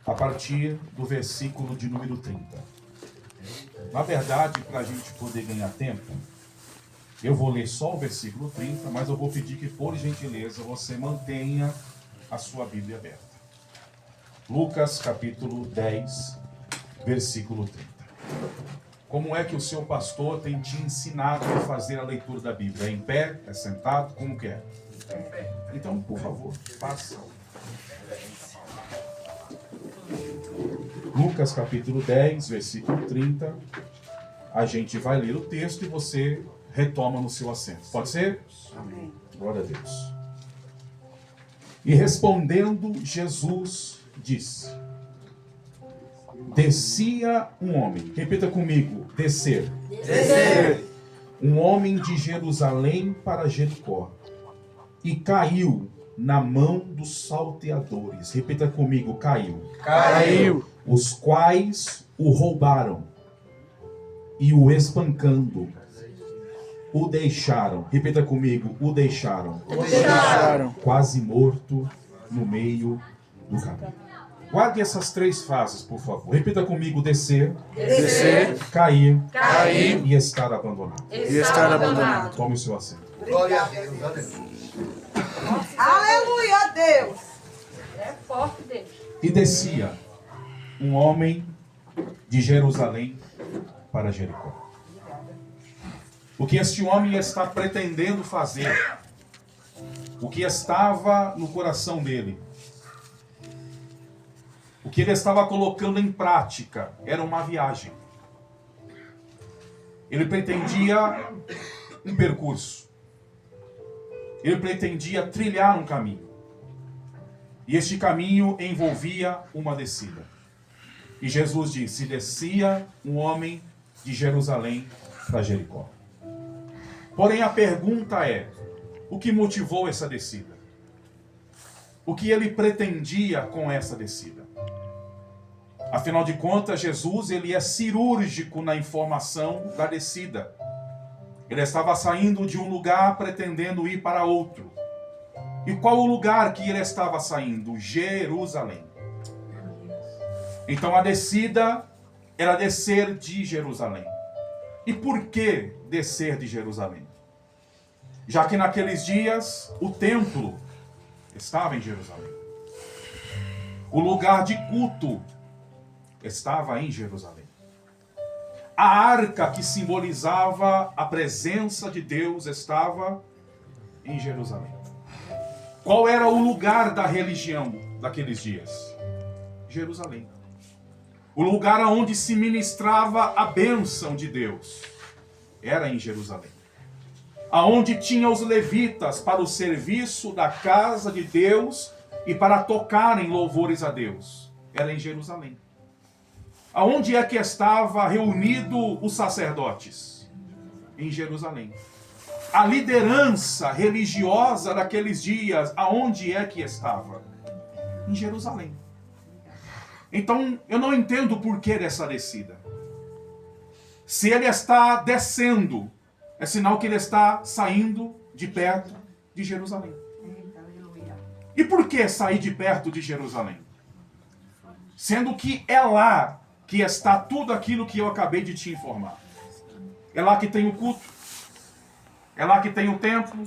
a partir do versículo de número 30. Na verdade, para a gente poder ganhar tempo, eu vou ler só o versículo 30, mas eu vou pedir que, por gentileza, você mantenha a sua Bíblia aberta. Lucas capítulo 10, versículo 30. Como é que o seu pastor tem te ensinado a fazer a leitura da Bíblia? É em pé? É sentado? Como que é? Então, por favor, faça. Lucas capítulo 10, versículo 30. A gente vai ler o texto e você retoma no seu assento. Pode ser? Amém. Glória a Deus. E respondendo, Jesus disse: descia um homem. Repita comigo: descer. Descer. Um homem de Jerusalém para Jericó. E caiu na mão dos salteadores. Repita comigo: caiu. Caiu. Os quais o roubaram. E o espancando, o deixaram. Repita comigo: o deixaram. Deixaram. Quase morto no meio do caminho. Guarde essas três frases, por favor. Repita comigo: descer, Descer. cair, Cair. e estar abandonado. E estar abandonado. Tome o seu assento. Glória a Deus, aleluia. Aleluia, Deus. É forte, Deus. E descia um homem de Jerusalém para Jericó. O que este homem está pretendendo fazer, o que estava no coração dele, o que ele estava colocando em prática, era uma viagem. Ele pretendia um percurso. Ele pretendia trilhar um caminho. E este caminho envolvia uma descida. E Jesus disse: descia um homem de Jerusalém para Jericó. Porém, a pergunta é: o que motivou essa descida? O que ele pretendia com essa descida? Afinal de contas, Jesus ele é cirúrgico na informação da descida. Ele estava saindo de um lugar pretendendo ir para outro. E qual o lugar que ele estava saindo? Jerusalém. Então a descida era descer de Jerusalém. E por que descer de Jerusalém? Já que naqueles dias o templo estava em Jerusalém. O lugar de culto estava em Jerusalém. A arca que simbolizava a presença de Deus estava em Jerusalém. Qual era o lugar da religião daqueles dias? Jerusalém. O lugar onde se ministrava a bênção de Deus era em Jerusalém. Aonde tinha os levitas para o serviço da casa de Deus e para tocarem louvores a Deus. Era em Jerusalém. Aonde é que estava reunido os sacerdotes? Em Jerusalém. A liderança religiosa daqueles dias, aonde é que estava? Em Jerusalém. Então, eu não entendo o porquê dessa descida. Se ele está descendo, é sinal que ele está saindo de perto de Jerusalém. E por que sair de perto de Jerusalém? Sendo que é lá que está tudo aquilo que eu acabei de te informar. É lá que tem o culto, é lá que tem o templo,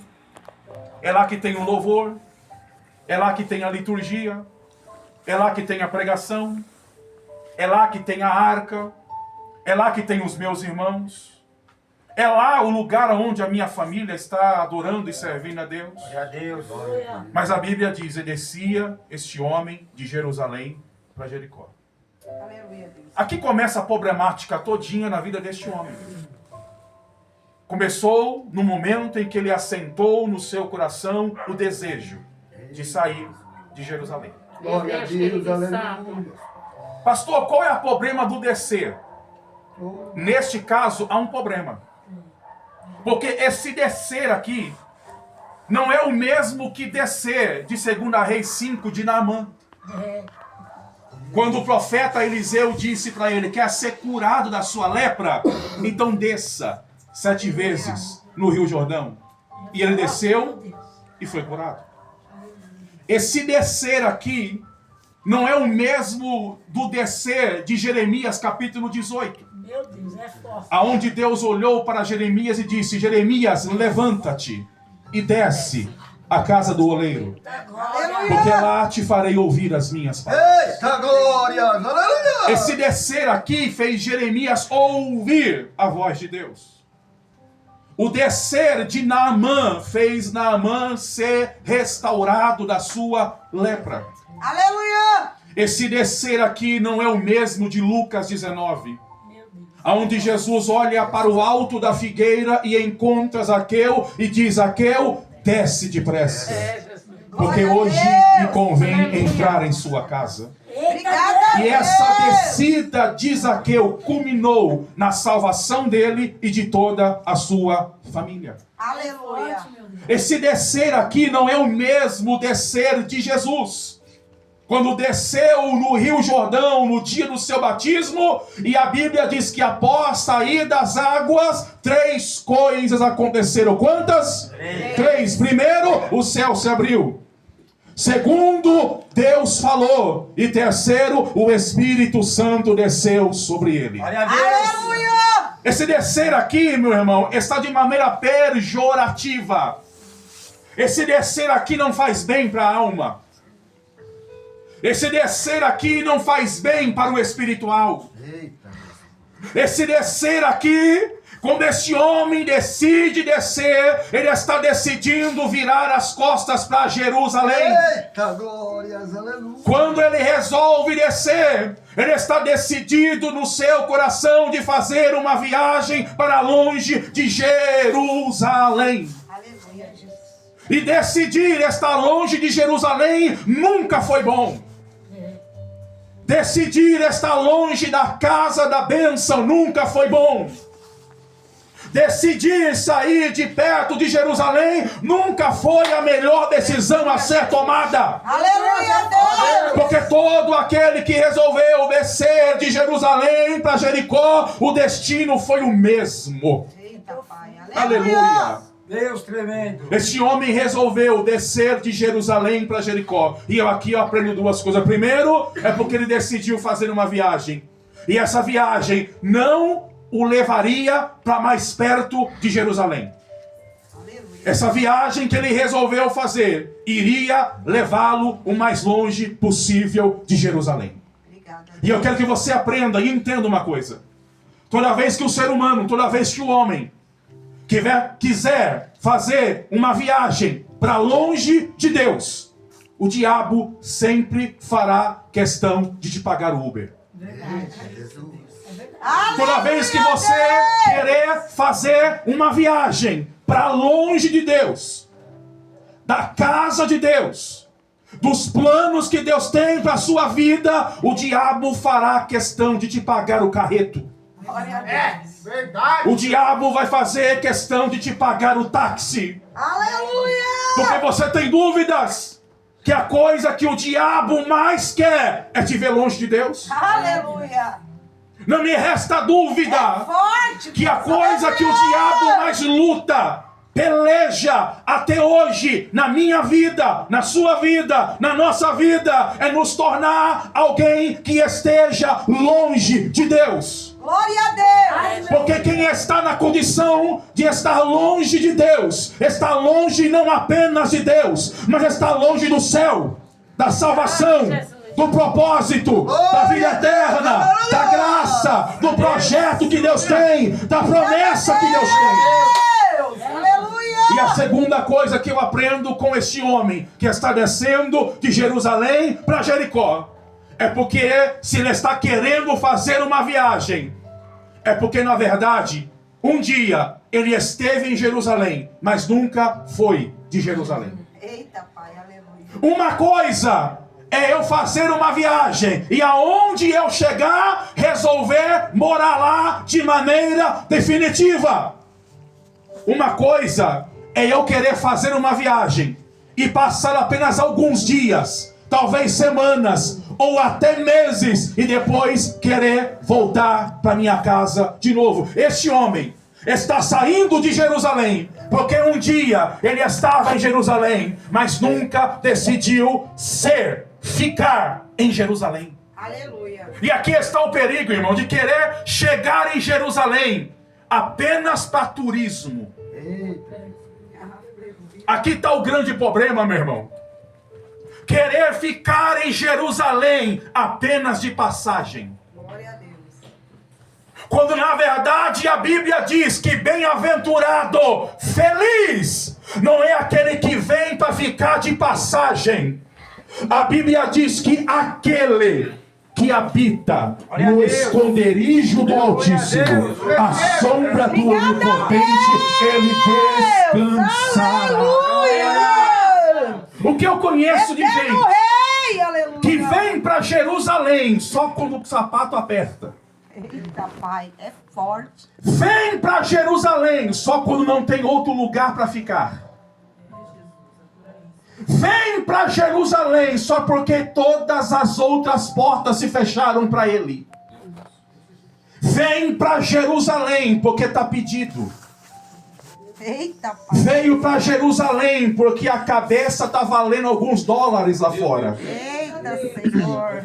é lá que tem o louvor, é lá que tem a liturgia, é lá que tem a pregação, é lá que tem a arca, é lá que tem os meus irmãos, é lá o lugar onde a minha família está adorando e servindo a Deus. Glória a Deus. Mas a Bíblia diz: e descia este homem de Jerusalém para Jericó. Aleluia, Deus. Aqui começa a problemática todinha na vida deste homem. Começou no momento em que ele assentou no seu coração o desejo de sair de Jerusalém. Glória a Deus, aleluia. Pastor, qual é o problema do descer? Neste caso, há um problema. Porque esse descer aqui não é o mesmo que descer de 2 Reis 5 de Naamã. Quando o profeta Eliseu disse para ele: quer ser curado da sua lepra? Então desça 7 vezes no Rio Jordão. E ele desceu e foi curado. Esse descer aqui não é o mesmo do descer de Jeremias capítulo 18. Meu Deus, é forte. Aonde Deus olhou para Jeremias e disse: Jeremias, levanta-te e desce à casa do oleiro, porque lá te farei ouvir as minhas palavras. Eita glória! Aleluia! Esse descer aqui fez Jeremias ouvir a voz de Deus. O descer de Naamã fez Naamã ser restaurado da sua lepra. Aleluia! Esse descer aqui não é o mesmo de Lucas 19. Onde Jesus olha para o alto da figueira e encontra Zaqueu e diz: Zaqueu, desce depressa, porque hoje me convém entrar em sua casa. Obrigada, E essa descida de Zaqueu culminou na salvação dele e de toda a sua família. Aleluia! Esse descer aqui não é o mesmo descer de Jesus. Quando desceu no Rio Jordão no dia do seu batismo, e a Bíblia diz que após sair das águas, 3 coisas aconteceram. Quantas? 3. Primeiro, o céu se abriu. Segundo, Deus falou. E terceiro, o Espírito Santo desceu sobre ele. Aleluia! Esse descer aqui, meu irmão, está de maneira pejorativa. Esse descer aqui não faz bem para a alma. Esse descer aqui não faz bem para o espiritual. Eita! Esse descer aqui, quando esse homem decide descer, ele está decidindo virar as costas para Jerusalém. Eita glórias! Aleluia! Quando ele resolve descer, ele está decidido no seu coração de fazer uma viagem para longe de Jerusalém. Aleluia, Jesus. E decidir estar longe de Jerusalém nunca foi bom. Decidir estar longe da casa da bênção nunca foi bom. Decidir sair de perto de Jerusalém nunca foi a melhor decisão a ser tomada. Aleluia, Deus! Porque todo aquele que resolveu descer de Jerusalém para Jericó, o destino foi o mesmo. Eita, Pai. Aleluia. Deus tremendo. Este homem resolveu descer de Jerusalém para Jericó. E aqui eu aprendo 2 coisas. Primeiro, é porque ele decidiu fazer uma viagem. E essa viagem não o levaria para mais perto de Jerusalém. Aleluia. Essa viagem que ele resolveu fazer iria levá-lo o mais longe possível de Jerusalém. Obrigada. E eu quero que você aprenda e entenda uma coisa. Toda vez que o ser humano, toda vez que o homem quiser fazer uma viagem para longe de Deus, o diabo sempre fará questão de te pagar o Uber. Jesus! Toda vez que você querer fazer uma viagem para longe de Deus, da casa de Deus, dos planos que Deus tem para a sua vida, o diabo fará questão de te pagar o carreto. Glória a Deus. Verdade! O diabo vai fazer questão de te pagar o táxi. Aleluia! Porque você tem dúvidas que a coisa que o diabo mais quer é te ver longe de Deus. Aleluia! Não me resta dúvida Forte! que a coisa que o diabo mais luta, peleja até hoje, na minha vida, na sua vida, na nossa vida, é nos tornar alguém que esteja longe de Deus. Glória a Deus! Porque quem está na condição de estar longe de Deus, está longe não apenas de Deus, mas está longe do céu, da salvação, do propósito, da vida eterna, da graça, do projeto que Deus tem, da promessa que Deus tem. Deus! Aleluia! E a segunda coisa que eu aprendo com este homem que está descendo de Jerusalém para Jericó, é porque se ele está querendo fazer uma viagem, é porque na verdade, um dia ele esteve em Jerusalém, mas nunca foi de Jerusalém. Eita, Pai, aleluia! Uma coisa é eu fazer uma viagem e aonde eu chegar, resolver morar lá de maneira definitiva. Uma coisa é eu querer fazer uma viagem e passar apenas alguns dias, talvez semanas ou até meses, e depois querer voltar para minha casa de novo. Este homem está saindo de Jerusalém, porque um dia ele estava em Jerusalém, mas nunca decidiu ser ficar em Jerusalém. Aleluia. E aqui está o perigo, irmão, de querer chegar em Jerusalém apenas para turismo. Aqui está o grande problema, meu irmão. Querer ficar em Jerusalém apenas de passagem. Glória a Deus. Quando na verdade a Bíblia diz que bem-aventurado, feliz, não é aquele que vem para ficar de passagem. A Bíblia diz que aquele que habita no esconderijo do Altíssimo, a sombra do Onipotente, ele descansará. Aleluia. O que eu conheço de Eterno gente Rei. Aleluia. que vem para Jerusalém só quando o sapato aperta. Eita, Pai, é forte. Vem para Jerusalém só quando não tem outro lugar para ficar. Vem para Jerusalém só porque todas as outras portas se fecharam para ele. Vem para Jerusalém porque está pedido. Eita, Pai. Veio para Jerusalém porque a cabeça está valendo alguns dólares lá fora. Eita, Senhor.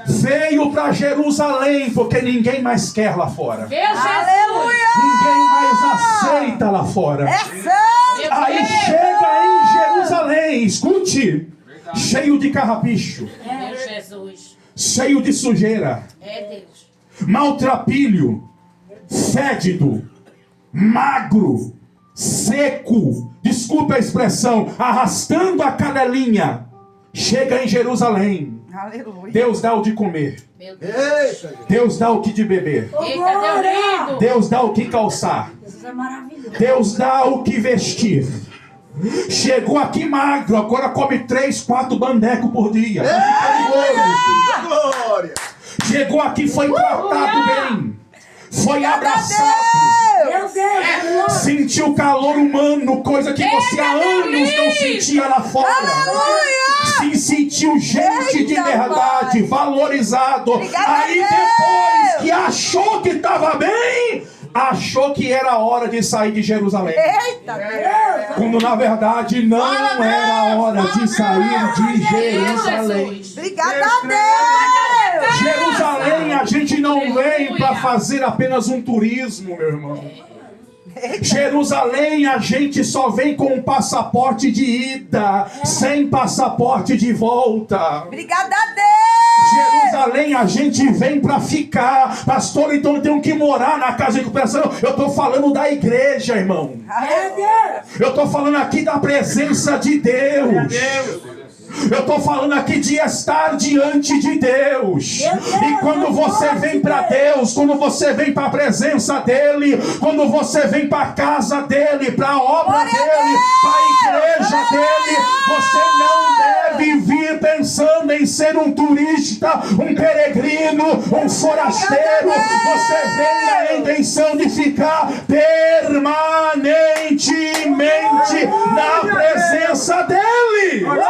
Veio para Jerusalém porque ninguém mais quer lá fora. Aleluia. Ninguém mais aceita lá fora. É santo. Aí chega em Jerusalém, escute, cheio de carrapicho, Meu Jesus. cheio de sujeira, É Deus. maltrapilho, fédido, magro, seco, desculpa a expressão, arrastando a cadelinha. Chega em Jerusalém, Aleluia. Deus dá o de comer, Meu Deus. Deus dá o que de beber, Eita, Deus lindo. Deus dá o que calçar, Jesus é maravilhoso. Deus dá o que vestir. Chegou aqui magro, agora come 3, 4 bandecos por dia. Glória. Chegou aqui, foi tratado bem, foi abraçado, Meu Deus. sentiu calor humano, coisa que você há anos não sentia lá fora. Se sentiu gente de Eita, verdade, Pai. valorizado. Obrigada, Aí Deus. depois que achou que estava bem, achou que era hora de sair de Jerusalém. Eita, Deus. Quando na verdade não era hora de sair de Jerusalém. Jesus. Obrigada a Deus. Jerusalém a gente não vem para fazer apenas um turismo, meu irmão. Jerusalém a gente só vem com um passaporte de ida, sem passaporte de volta. Obrigada a Deus. Jerusalém a gente vem para ficar. Pastor, então eu tenho que morar na casa de recuperação. Eu estou falando da igreja, irmão. Eu estou falando aqui da presença de Deus. Eu estou falando aqui de estar diante de Deus. E quando você vem para Deus, quando você vem para a presença dEle, quando você vem para a casa dEle, para a obra dEle, para a igreja dEle, você não deve vir pensando em ser um turista, um peregrino, um forasteiro. Você vem na intenção de ficar permanentemente na presença dEle. Aleluia.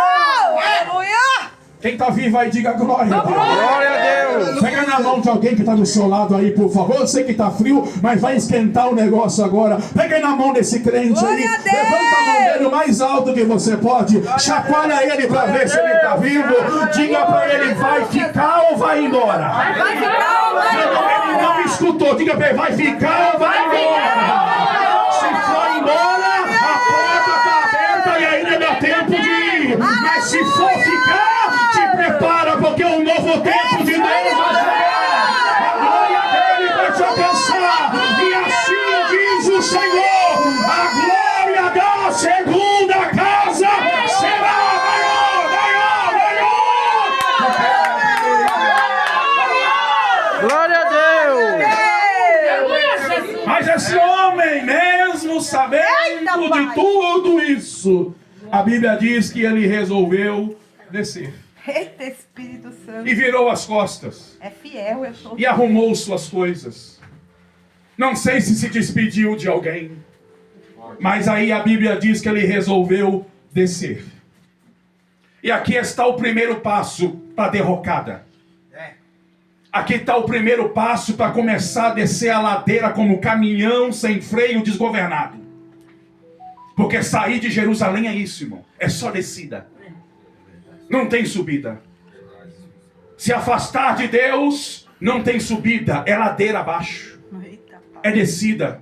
Quem está vivo aí, diga glória a Deus. Glória a Deus. Pega na mão de alguém que está do seu lado aí, por favor. Eu sei que está frio, mas vai esquentar o negócio agora. Pega na mão desse crente aí. Glória a Deus. Levanta a mão dele o mais alto que você pode. Chacoalha ele para ver se ele está vivo. Diga para ele, vai ficar ou vai embora? Vai ficar ou vai Ele embora? não escutou. Diga para ele, vai ficar ou vai embora? Se for embora, a porta está aberta e ainda dá tempo de ir. Mas se for ficar, te prepara, porque um novo tempo de Deus vai chegar. A glória dele vai te alcançar. E assim diz o Senhor: a glória da segunda casa será maior, maior, maior. Glória a Deus. Mas esse homem, mesmo sabendo Eita, de pai. tudo isso, a Bíblia diz que ele resolveu descer. Eita, Espírito Santo. E virou as costas. É fiel, eu sou. E arrumou suas coisas. Não sei se despediu de alguém. Mas aí a Bíblia diz que ele resolveu descer. E aqui está o primeiro passo para a derrocada. Aqui está o primeiro passo para começar a descer a ladeira como caminhão sem freio desgovernado. Porque sair de Jerusalém é isso, irmão. É só descida. Não tem subida. Se afastar de Deus não tem subida, é ladeira abaixo, Eita, pai. é descida.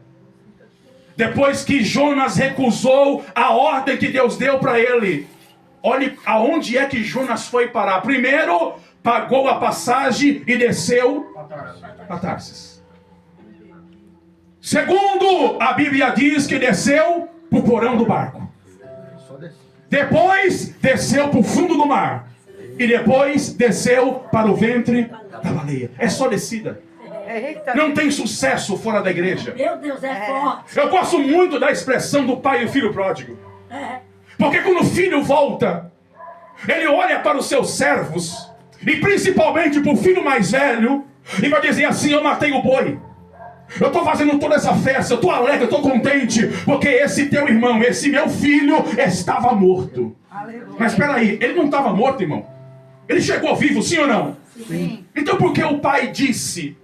Depois que Jonas recusou a ordem que Deus deu para ele, olhe aonde é que Jonas foi parar. Primeiro, pagou a passagem e desceu para Tarsis. Segundo, a Bíblia diz que desceu para o porão do barco. Depois, desceu para o fundo do mar. E depois, desceu para o ventre da baleia. É só descida. Eita, Não tem sucesso fora da igreja. Meu Deus, é forte. Eu gosto muito da expressão do pai e o filho pródigo. É. Porque quando o filho volta, ele olha para os seus servos, e principalmente para o filho mais velho, e vai dizer assim: eu matei o boi. Eu estou fazendo toda essa festa, eu estou alegre, eu estou contente, porque esse teu irmão, esse meu filho, estava morto. aleluia. Mas espera aí, ele não estava morto, irmão? Ele chegou vivo, sim ou não? Sim. Então por que o pai disse?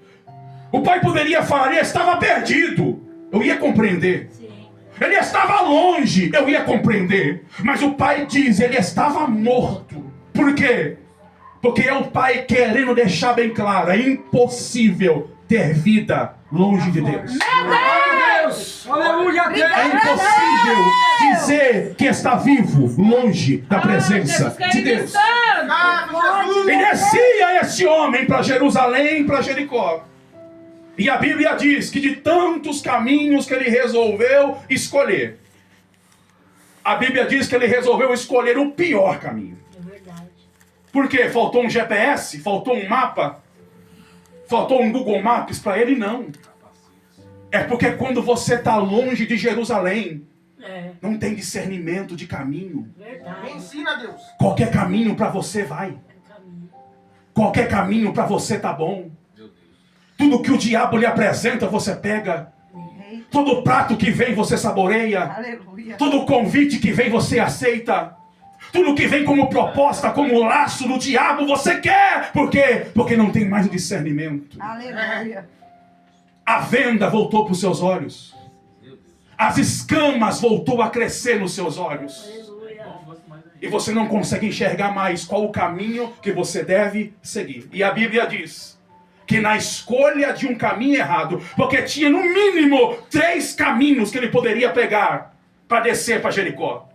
O pai poderia falar: ele estava perdido. Eu ia compreender. Sim. Ele estava longe, eu ia compreender. Mas o pai diz: ele estava morto. Por quê? Porque é o pai querendo deixar bem claro: é impossível ter vida longe de Deus. Deus! Aleluia, Deus! É impossível dizer que está vivo longe da presença de Deus. E descia esse homem para Jerusalém, para Jericó. E a Bíblia diz que de tantos caminhos que ele resolveu escolher, a Bíblia diz que ele resolveu escolher o pior caminho. É verdade. Por quê? Faltou um GPS? Faltou um mapa? Faltou um Google Maps para ele? Não. É porque quando você está longe de Jerusalém, É. não tem discernimento de caminho. Verdade. Ensina, Deus! Qualquer caminho para você vai. É caminho. Qualquer caminho para você tá bom. Tudo que o diabo lhe apresenta, você pega. Eita, Todo prato que vem, você saboreia. aleluia. Todo convite que vem, você aceita. Tudo que vem como proposta, como laço do diabo, você quer. Por quê? Porque não tem mais o discernimento. Aleluia. A venda voltou para os seus olhos. As escamas voltou a crescer nos seus olhos. Aleluia. E você não consegue enxergar mais qual o caminho que você deve seguir. E a Bíblia diz que na escolha de um caminho errado, porque tinha no mínimo 3 caminhos que ele poderia pegar para descer para Jericó.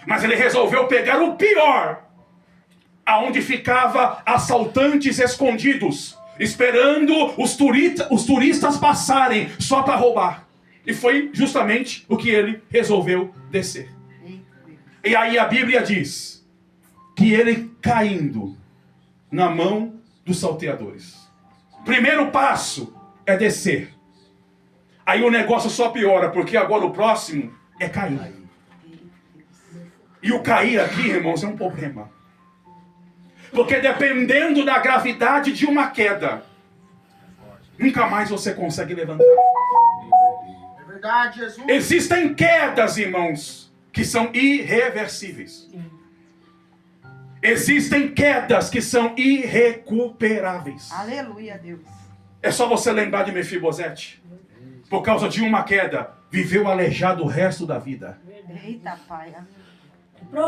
Mas ele resolveu pegar o pior, aonde ficava assaltantes escondidos, esperando os turistas passarem só para roubar. E foi justamente o que ele resolveu descer. Eita, Deus. E aí a Bíblia diz que ele caindo na mão dos salteadores. Primeiro passo é descer. Aí o negócio só piora, porque agora o próximo é cair. E o cair aqui, irmãos, é um problema. Porque dependendo da gravidade de uma queda, nunca mais você consegue levantar. É verdade, Jesus! Existem quedas, irmãos, que são irreversíveis. Existem quedas que são irrecuperáveis. Aleluia, Deus. É só você lembrar de Mefibosete. Por causa de uma queda, viveu aleijado o resto da vida. Eita, pai.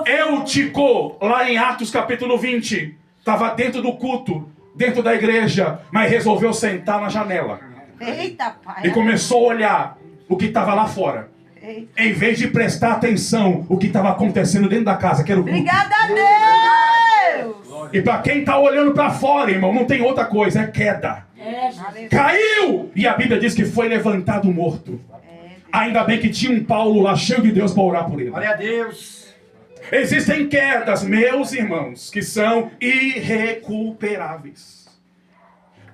Eutico, lá em Atos capítulo 20, estava dentro do culto, dentro da igreja, mas resolveu sentar na janela. Eita, pai. E começou a olhar o que estava lá fora. Eita. Em vez de prestar atenção o que estava acontecendo dentro da casa, que era o culto. Obrigada, Deus. E para quem está olhando para fora, irmão, não tem outra coisa, é queda. É, Jesus. Aleluia. Caiu! E a Bíblia diz que foi levantado morto. É, Deus. Ainda bem que tinha um Paulo lá cheio de Deus para orar por ele. Glória a Deus! Existem quedas, meus irmãos, que são irrecuperáveis.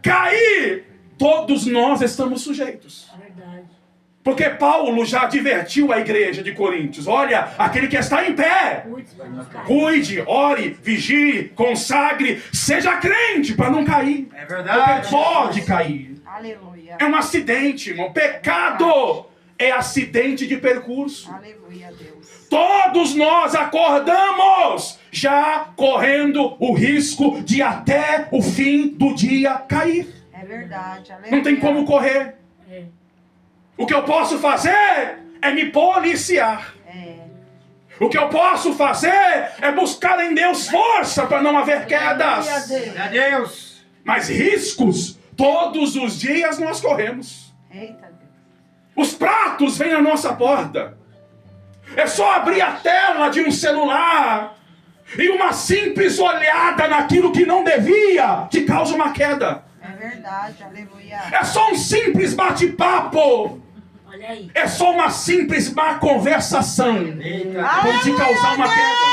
Cair, todos nós estamos sujeitos. É verdade. Porque Paulo já advertiu a igreja de Coríntios: olha, aquele que está em pé, Cuide para não cair. cuide, ore, vigie, consagre, seja crente para não cair. É Porque verdade! pode cair. Aleluia. É um acidente, irmão. Pecado é acidente de percurso. Aleluia, Deus. Todos nós acordamos já correndo o risco de até o fim do dia cair. É verdade. Aleluia. Não tem como correr. É. O que eu posso fazer é me policiar. É. O que eu posso fazer é buscar em Deus força para não haver quedas. Glória a Deus. Mas riscos, todos os dias nós corremos. Eita Deus. Os pratos vêm à nossa porta. É só abrir a tela de um celular e uma simples olhada naquilo que não devia te causa uma queda. É verdade, aleluia. É só um simples bate-papo. Olha aí. É só uma simples má conversação. Eita. Pode te causar uma queda.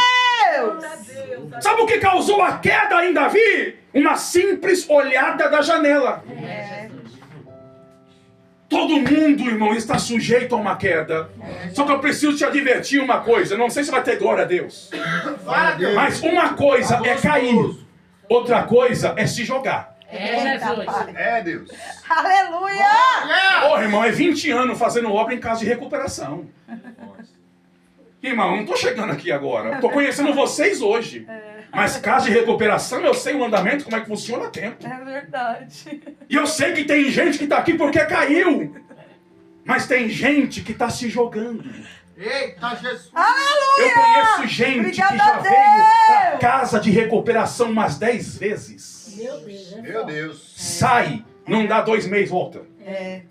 Deus. Sabe o que causou a queda em Davi? Uma simples olhada da janela. É. Todo mundo, irmão, está sujeito a uma queda. Só que eu preciso te advertir uma coisa. Não sei se vai ter glória a Deus. Glória a Deus. Mas uma coisa é cair. Outra coisa é se jogar. É, Eita, Jesus. Pai. É Deus. Aleluia. Ô, irmão, é 20 anos fazendo obra em casa de recuperação. Irmão, eu não estou chegando aqui agora. Estou conhecendo vocês hoje. Mas casa de recuperação, eu sei o andamento, como é que funciona a tempo. É verdade. E eu sei que tem gente que está aqui porque caiu. Mas tem gente que está se jogando. Eita, Jesus. Aleluia. Eu conheço gente que Obrigada já a veio para Deus. casa de recuperação umas 10 vezes. Meu Deus. É Meu forte. Deus. Sai, não dá 2 meses, volta. É.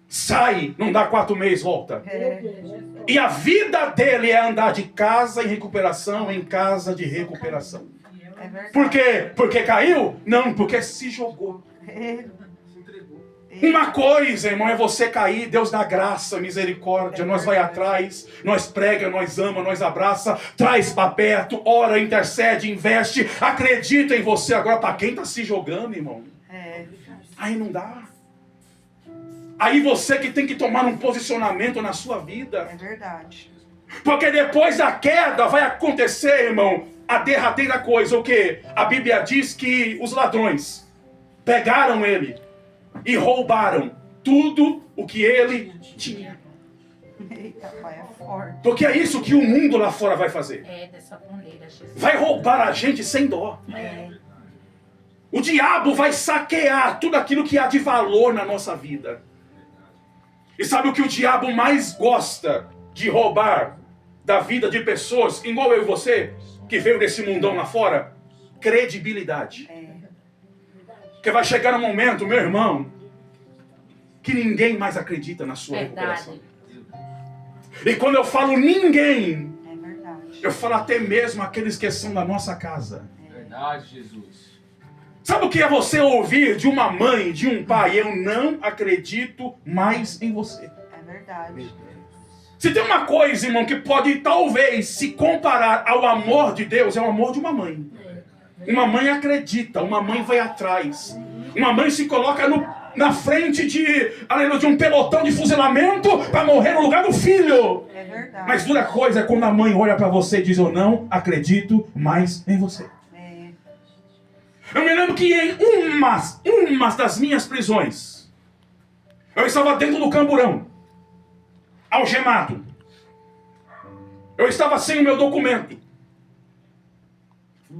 Sai, não dá 4 meses, volta. Meu Deus. É forte. E a vida dele é andar de casa em recuperação em casa de recuperação. É verdade. Por quê? Porque caiu? Não, porque se jogou. É. Uma coisa, irmão, é você cair, Deus dá graça, misericórdia, nós vai atrás, nós prega, nós ama, nós abraça, traz para perto, ora, intercede, investe, acredita em você. Agora, para quem está se jogando, irmão, É. aí não dá. Aí você que tem que tomar um posicionamento na sua vida. É verdade. Porque depois da queda vai acontecer, irmão, a derradeira coisa. O quê? A Bíblia diz que os ladrões pegaram ele e roubaram tudo o que ele tinha. Eita, Pai, é forte. Porque é isso que o mundo lá fora vai fazer. É dessa maneira, Jesus. Vai roubar a gente sem dó. É. O diabo vai saquear tudo aquilo que há de valor na nossa vida. E sabe o que o diabo mais gosta de roubar da vida de pessoas, igual eu e você, que veio desse mundão lá fora? Credibilidade. É. Porque vai chegar um momento, meu irmão, que ninguém mais acredita na sua recuperação. Verdade. E quando eu falo ninguém, É verdade. eu falo até mesmo aqueles que são da nossa casa. Verdade, Jesus. Sabe o que é você ouvir de uma mãe, de um pai? Eu não acredito mais em você. É verdade. Se tem uma coisa, irmão, que pode talvez se comparar ao amor de Deus, é o amor de uma mãe. Uma mãe acredita, uma mãe vai atrás. Uma mãe se coloca na frente de um pelotão de fuzilamento para morrer no lugar do filho. É verdade. Mas dura coisa é quando a mãe olha para você e diz: eu não acredito mais em você. É. Eu me lembro que em umas das minhas prisões, eu estava dentro do camburão, algemado. Eu estava sem o meu documento.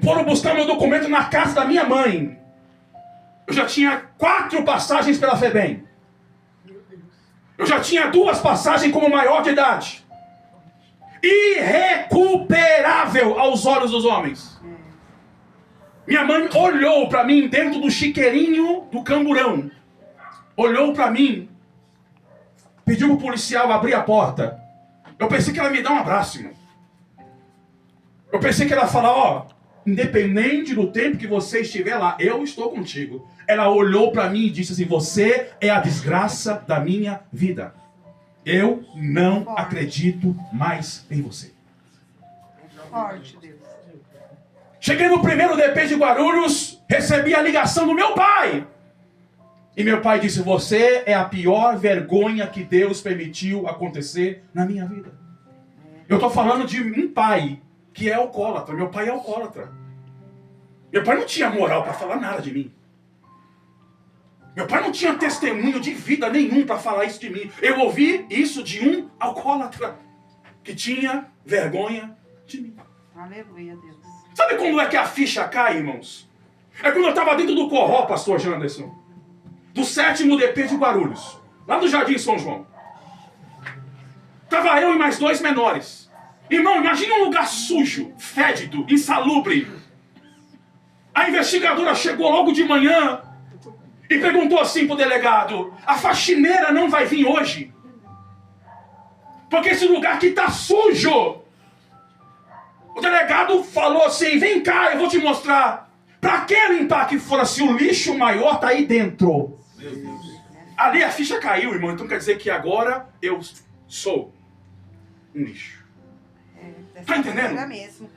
Foram buscar meu documento na casa da minha mãe. Eu já tinha 4 passagens pela FEBEM. Eu já tinha 2 passagens como maior de idade. Irrecuperável aos olhos dos homens. Minha mãe olhou para mim dentro do chiqueirinho do camburão. Olhou para mim. Pediu pro policial abrir a porta. Eu pensei que ela me dar um abraço, irmão. Eu pensei que ela ia falar: ó, independente do tempo que você estiver lá, eu estou contigo. Ela olhou para mim e disse assim: você é a desgraça da minha vida. Eu não acredito mais em você. Forte, Deus. Cheguei no primeiro DP de Guarulhos, recebi a ligação do meu pai. E meu pai disse: você é a pior vergonha que Deus permitiu acontecer na minha vida. Eu estou falando de um pai que é alcoólatra. Meu pai é alcoólatra. Meu pai não tinha moral para falar nada de mim. Meu pai não tinha testemunho de vida nenhum para falar isso de mim. Eu ouvi isso de um alcoólatra que tinha vergonha de mim. Aleluia, Deus. Sabe quando é que a ficha cai, irmãos? É quando eu estava dentro do Corró, pastor Janderson, do 7º DP de Guarulhos, lá do Jardim São João. Estava eu e mais 2 menores. Irmão, imagine um lugar sujo, fédido, insalubre. A investigadora chegou logo de manhã e perguntou assim pro delegado: a faxineira não vai vir hoje? Porque esse lugar aqui tá sujo. O delegado falou assim: vem cá, eu vou te mostrar. Pra que limpar aqui fora se o lixo maior tá aí dentro? Meu Deus. Ali a ficha caiu, irmão. Então quer dizer que agora eu sou um lixo. Tá entendendo? Era mesmo.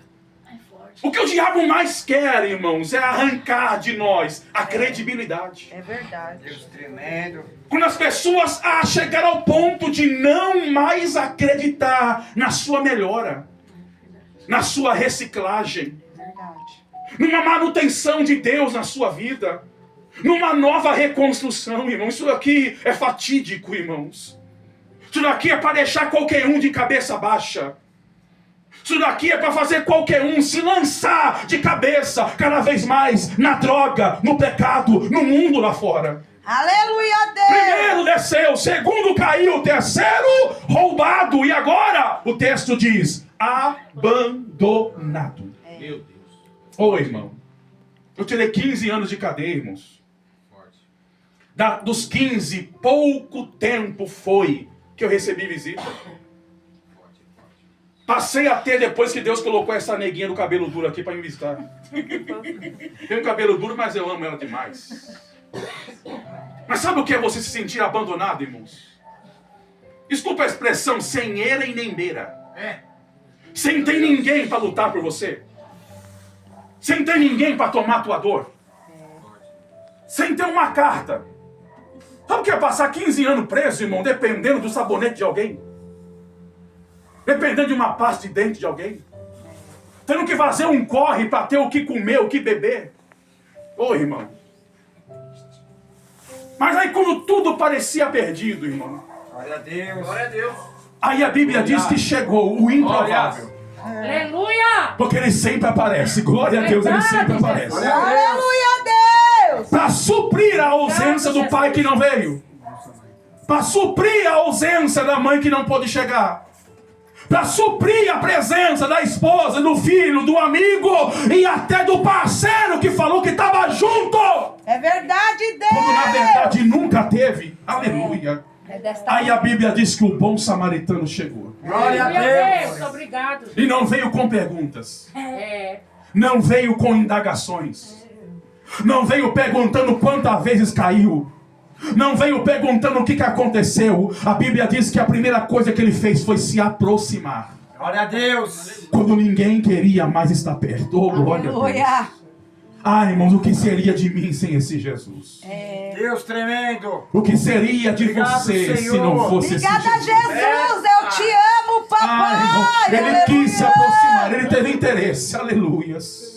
É forte. O que o diabo mais quer, irmãos, é arrancar de nós a credibilidade. É verdade. Deus tremendo. Quando as pessoas chegaram ao ponto de não mais acreditar na sua melhora, na sua reciclagem, Verdade. numa manutenção de Deus na sua vida, numa nova reconstrução, irmãos. Isso aqui é fatídico, irmãos. Isso daqui é para deixar qualquer um de cabeça baixa. Isso daqui é para fazer qualquer um se lançar de cabeça cada vez mais na droga, no pecado, no mundo lá fora. Aleluia, Deus. Primeiro desceu, segundo caiu, terceiro roubado. E agora o texto diz: abandonado. Meu Deus. Ô, irmão, eu tirei 15 anos de cadeia, irmãos. Forte. Dos 15, pouco tempo foi que eu recebi visita. Passei a ter depois que Deus colocou essa neguinha do cabelo duro aqui para me visitar. Tem um cabelo duro, mas eu amo ela demais. Mas sabe o que é você se sentir abandonado, irmãos? Desculpa a expressão, sem eira e nem beira. Sem ter ninguém para lutar por você. Sem ter ninguém para tomar a tua dor. Sem ter uma carta. Sabe o que é passar 15 anos preso, irmão, dependendo do sabonete de alguém? Dependendo de uma pasta de dente de alguém? Tendo que fazer um corre para ter o que comer, o que beber? Ô, irmão. Mas aí quando tudo parecia perdido, irmão, Glória a Deus. Glória a Deus. aí a Bíblia diz que chegou o improvável. Aleluia! Porque ele sempre aparece. Glória a Deus, ele sempre aparece. Aleluia, Deus. Para suprir a ausência do pai que não veio. Para suprir a ausência da mãe que não pôde chegar. Para suprir a presença da esposa, do filho, do amigo e até do parceiro que falou que estava junto. É verdade, Deus. Como na verdade nunca teve. Aleluia. É desta Aí a Bíblia diz que o bom samaritano chegou. Glória a Aleluia, Deus. obrigado. E não veio com perguntas. É. Não veio com indagações. Não veio perguntando quantas vezes caiu. Não veio perguntando o que aconteceu. A Bíblia diz que a primeira coisa que ele fez foi se aproximar. Glória a Deus. Quando ninguém queria mais estar perto. Oh, glória a Deus. Aleluia. Ai, irmãos, o que seria de mim sem esse Jesus? Deus tremendo. O que seria de Obrigado, você se Senhor. não fosse esse Obrigada, Jesus? Jesus. Eu te amo, Ai, irmão, papai. ele quis se aproximar, ele teve interesse, aleluias.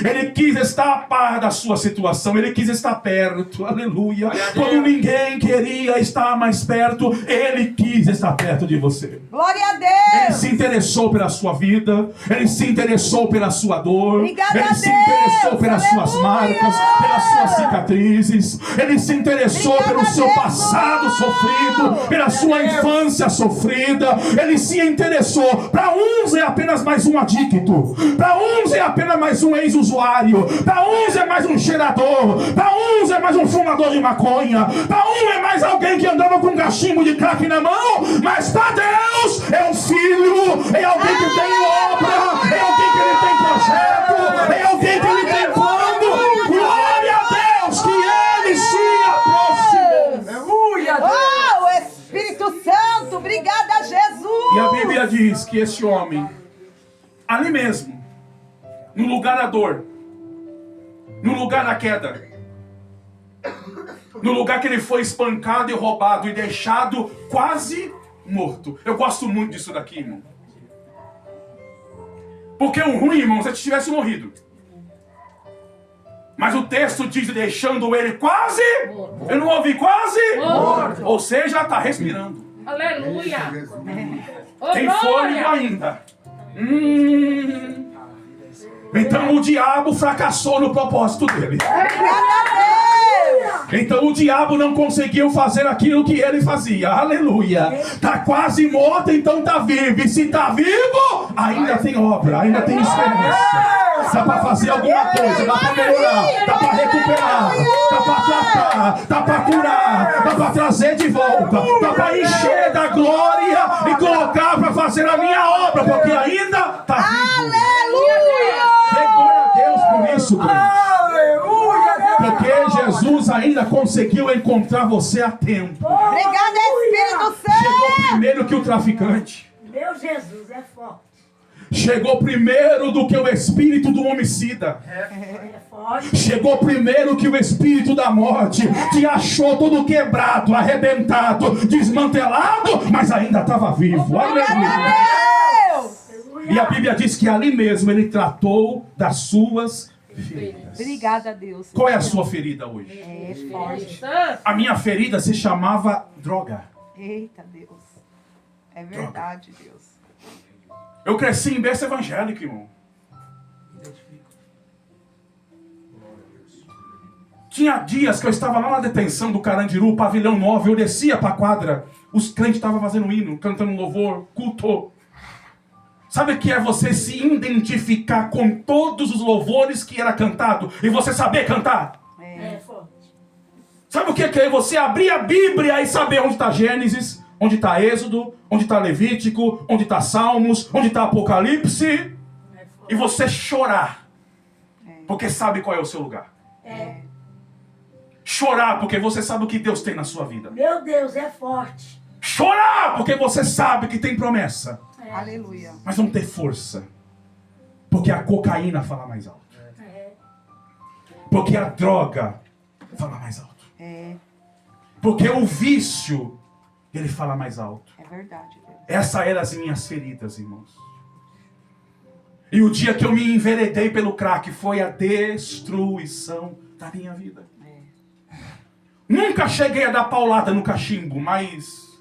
Ele quis estar a par da sua situação, ele quis estar perto, aleluia. Quando ninguém queria estar mais perto, ele quis estar perto de você. Glória a Ele Deus. se interessou pela sua vida, ele se interessou pela sua dor, Obrigada ele a se Deus, interessou pelas suas aleluia. marcas, pelas suas cicatrizes, ele se interessou Obrigada, pelo seu Jesus. passado sofrido, pela sua infância sofrida, ele se interessou. Para uns é apenas mais um adicto, para uns é apenas mais um ex-usuário, para uns é mais um cheirador, para uns é mais um fumador de maconha, para um é mais alguém que andava com um cachimbo de crack na mão, mas para Deus é um filho, é alguém que tem obra, é alguém que ele tem projeto, é alguém que ele tem plano. Glória a Deus que ele se aproximou. Aleluia a Deus. Oh, Espírito Santo. Obrigada, Jesus. E a Bíblia diz que esse homem, ali mesmo, no lugar da dor, no lugar da queda, no lugar que ele foi espancado e roubado e deixado quase morto. Eu gosto muito disso daqui, irmão. Porque o ruim, irmão, se ele tivesse morrido. Mas o texto diz deixando ele quase, eu não ouvi quase, Morto. ou seja, está respirando. Aleluia. Ô, Tem glória. fôlego ainda. Então o diabo fracassou no propósito dele. Obrigada, Deus. Então o diabo não conseguiu fazer aquilo que ele fazia. Aleluia. Está quase morto, então está vivo. E se está vivo, ainda tem obra, ainda tem esperança. Dá para fazer alguma coisa, dá para melhorar, dá para recuperar, dá para tratar, dá para curar, dá para trazer de volta, dá para encher da glória e colocar para fazer a minha obra, porque ainda está vivo. Dê glória a Deus por isso, crente. Porque Jesus ainda conseguiu encontrar você a tempo. Obrigada, Espírito Chegou Santo. primeiro que o traficante. Meu Jesus é forte. Chegou primeiro do que o espírito do homicida. É forte. Chegou primeiro que o espírito da morte. Te achou todo quebrado, arrebentado, desmantelado, mas ainda estava vivo. Aleluia. Deus. E a Bíblia diz que ali mesmo ele tratou das suas feridas. Obrigada, Deus. Qual é a sua ferida hoje? É forte. A minha ferida se chamava droga. Eita, Deus. É verdade, Deus. Eu cresci em berço evangélico, irmão. Tinha dias que eu estava lá na detenção do Carandiru, pavilhão 9, eu descia para a quadra, os crentes estavam fazendo hino, cantando louvor, culto. Sabe o que é você se identificar com todos os louvores que era cantado e você saber cantar? É forte. Sabe o que é você abrir a Bíblia e saber onde está Gênesis, onde está Êxodo, onde está Levítico, onde está Salmos, onde está Apocalipse, e você chorar, porque sabe qual é o seu lugar. É. Chorar porque você sabe o que Deus tem na sua vida. Meu Deus é forte. Chorar porque você sabe que tem promessa, Aleluia. mas não ter força, porque a cocaína fala mais alto, É. porque a droga fala mais alto, É porque o vício ele fala mais alto. verdade, Deus. Essas eram as minhas feridas, irmãos. E o dia que eu me enveredei pelo crack foi a destruição da minha vida. Nunca cheguei a dar paulada no cachimbo, mas...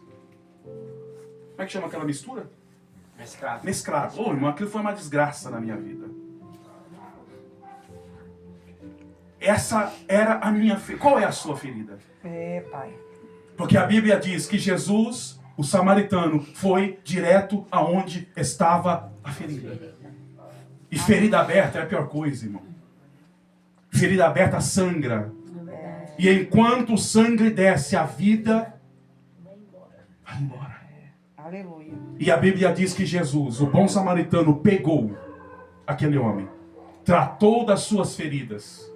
Como é que chama aquela mistura? Mesclado. Ô, irmão, aquilo foi uma desgraça na minha vida. Essa era a minha ferida. Qual é a sua ferida? É, Pai. Porque a Bíblia diz que Jesus, o samaritano, foi direto aonde estava a ferida. E ferida aberta é a pior coisa, irmão. Ferida aberta sangra. E enquanto o sangue desce, a vida vai embora. Aleluia. E a Bíblia diz que Jesus, o bom samaritano, pegou aquele homem, tratou das suas feridas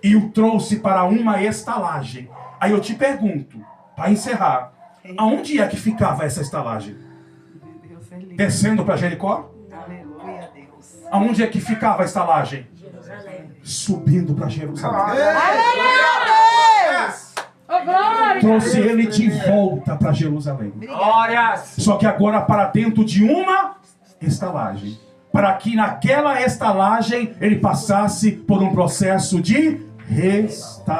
e o trouxe para uma estalagem. Aí eu te pergunto, para encerrar, aonde é que ficava essa estalagem? Deus é lindo. Descendo para Jericó? Aleluia, Deus. Aonde é que ficava a estalagem? Jerusalém. Subindo para Jerusalém. Aleluia, Deus. Ô, glória! Trouxe ele de volta para Jerusalém. Glórias. Só que agora para dentro de uma estalagem. Para que naquela estalagem ele passasse por um processo de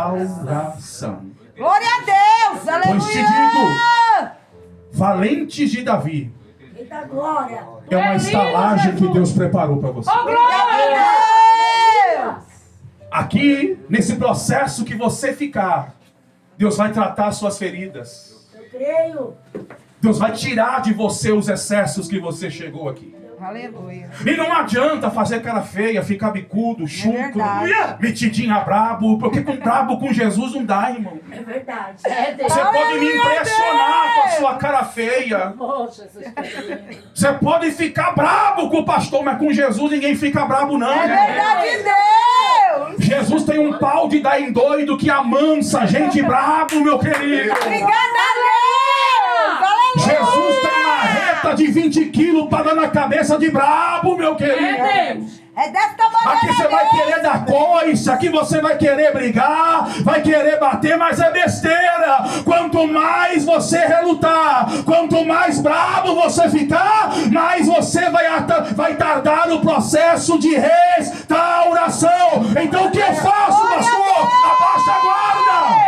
restauração. Glória a Deus. Pois te Aleluia. Valentes de Davi Eita glória. é uma estalagem que Deus preparou para você. Ô, glória! Deus. Aqui, nesse processo que você ficar, Deus vai tratar as suas feridas. Eu creio. Deus vai tirar de você os excessos que você chegou aqui. Aleluia. E não adianta fazer cara feia, ficar bicudo, chucro, verdade. metidinha brabo, porque com brabo com Jesus não dá, irmão. É verdade. É Deus. Você pode me impressionar com a sua cara feia. Poxa, essas coisas. Você pode ficar brabo com o pastor, mas com Jesus ninguém fica brabo não. É irmão. verdade, Deus. Jesus tem um pau de dar em doido que amansa gente brabo, meu querido. Obrigada, Deus. Aleluia. Jesus tem uma reta de 20 quilos para dar na cabeça de brabo, meu querido. É Deus. É desta maneira, Aqui você vai Deus. querer dar coice, aqui você vai querer brigar, vai querer bater, mas é besteira. Quanto mais você relutar, quanto mais bravo você ficar, mais você vai tardar no processo de restauração. Então o que eu faço, pastor? Abaixa a guarda.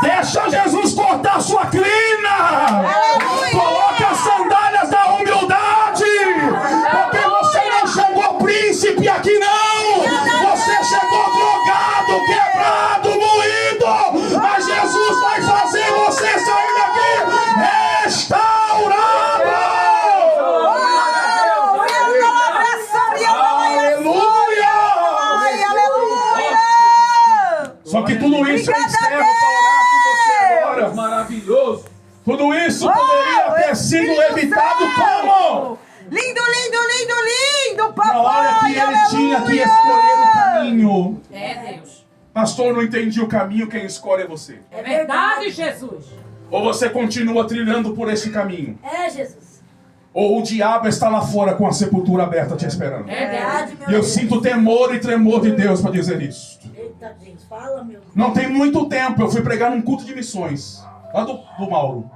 Deixa Jesus cortar sua crina. Coloca as sandálias da humildade. Porque você não chegou príncipe aqui não. Você chegou drogado, quebrado, moído. Só que tudo isso eu Obrigada, encerro para orar com você agora. Maravilhoso. Tudo isso poderia ter sido evitado como? Lindo, lindo, lindo, lindo, papai. Na hora que ele aleluia. tinha que escolher o caminho. É Deus. Pastor, não entendi o caminho, quem escolhe é você. É verdade, Jesus. Ou você continua trilhando por esse caminho, É, Jesus. ou o diabo está lá fora com a sepultura aberta te esperando. É Verdade, Deus. meu E eu Deus. sinto temor e tremor de Deus para dizer isso. Eita, Deus. Fala, meu Deus. Não tem muito tempo, eu fui pregar num culto de missões, lá do Mauro.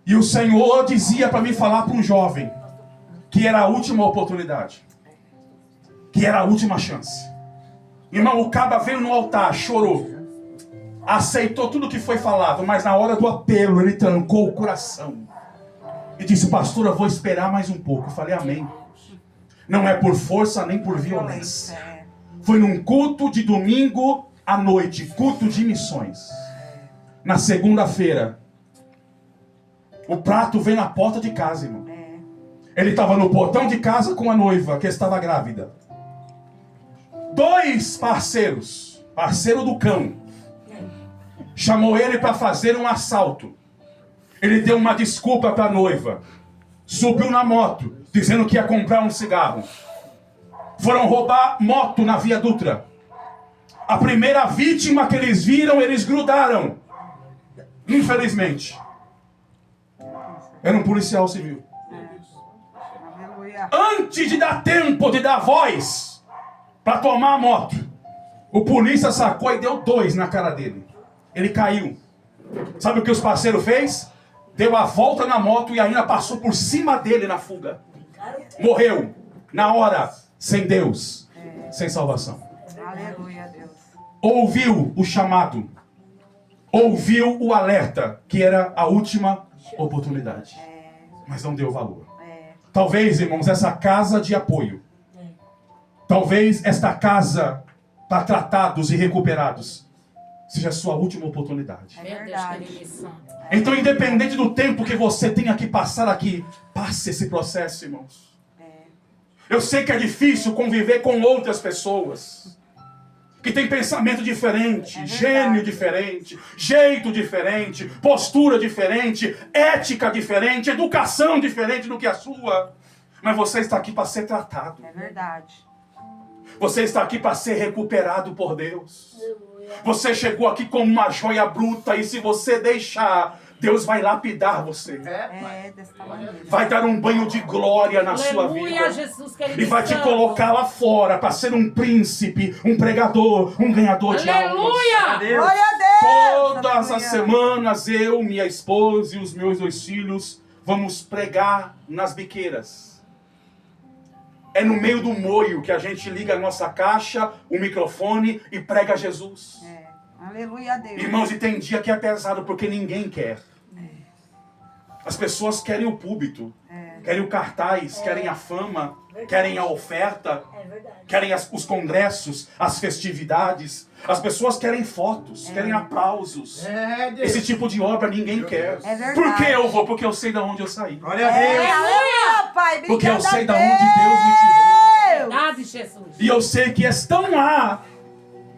E o Senhor dizia para mim falar para um jovem que era a última oportunidade, que era a última chance. Irmão, o caba veio no altar, chorou, aceitou tudo que foi falado, mas na hora do apelo ele trancou o coração e disse: pastor, eu vou esperar mais um pouco. Eu falei: amém. Não é por força nem por violência. Foi num culto de domingo à noite, culto de missões. Na segunda-feira, o prato veio na porta de casa, irmão. Ele estava no portão de casa com a noiva, que estava grávida. 2 parceiros, parceiro do cão, chamou ele para fazer um assalto. Ele deu uma desculpa para a noiva. Subiu na moto, dizendo que ia comprar um cigarro. Foram roubar moto na Via Dutra. A primeira vítima que eles viram, eles grudaram. Infelizmente. Era um policial civil. Aleluia. Antes de dar tempo de dar voz para tomar a moto, o polícia sacou e deu 2 na cara dele. Ele caiu. Sabe o que os parceiros fez? Deu a volta na moto e ainda passou por cima dele na fuga. Morreu. Na hora. Sem Deus. Sem salvação. Aleluia, Deus. Ouviu o chamado. Ouviu o alerta, que era a última oportunidade. Mas não deu valor. Talvez, irmãos, essa casa de apoio, talvez esta casa para tratados e recuperados, seja a sua última oportunidade. Meu Deus, verdade. querido santo. Então, independente do tempo que você tenha que passar aqui, passe esse processo, irmãos. Eu sei que é difícil conviver com outras pessoas que têm pensamento diferente, gênio diferente, jeito diferente, postura diferente, ética diferente, educação diferente do que a sua. Mas você está aqui para ser tratado. É verdade. Você está aqui para ser recuperado por Deus. Você chegou aqui como uma joia bruta e se você deixar, Deus vai lapidar você. Desse tamanho. Vai dar um banho de glória na sua Aleluia, vida. Jesus, querido E vai te santo. colocar lá fora para ser um príncipe, um pregador, um ganhador de almas. Aleluia. Glória a Deus. Todas as Aleluia. semanas, eu, minha esposa e os meus 2 filhos vamos pregar nas biqueiras. É no meio do moio que a gente liga a nossa caixa, o microfone e prega Jesus. Aleluia a Deus. Irmãos, e tem dia que é pesado porque ninguém quer. As pessoas querem o púlpito, querem o cartaz, querem a fama, querem a oferta, É verdade. querem os congressos, as festividades. As pessoas querem fotos, querem aplausos. Esse tipo de obra ninguém quer. É verdade. Por que eu vou? Porque eu sei de onde eu saí. Glória a Deus. Aleluia, Pai. Obrigada Porque eu sei a de onde Deus me tirou. Verdade, Jesus. E eu sei que estão lá,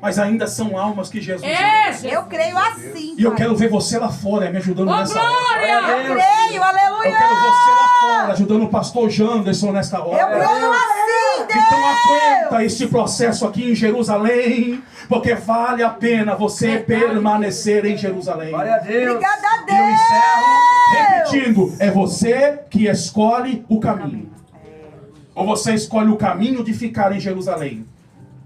mas ainda são almas que Jesus ama. É, Jesus. Eu creio assim, E eu Pai. quero ver você lá fora me ajudando Ô, nessa hora. glória. Eu creio, aleluia. Eu quero você lá fora ajudando o pastor Janderson nesta hora. Eu creio assim, Deus. Então aguenta este processo aqui em Jerusalém, porque vale a pena você permanecer em Jerusalém. Glória a Deus. Obrigada a E Deus. eu encerro repetindo, é você que escolhe o caminho. Ou você escolhe o caminho de ficar em Jerusalém,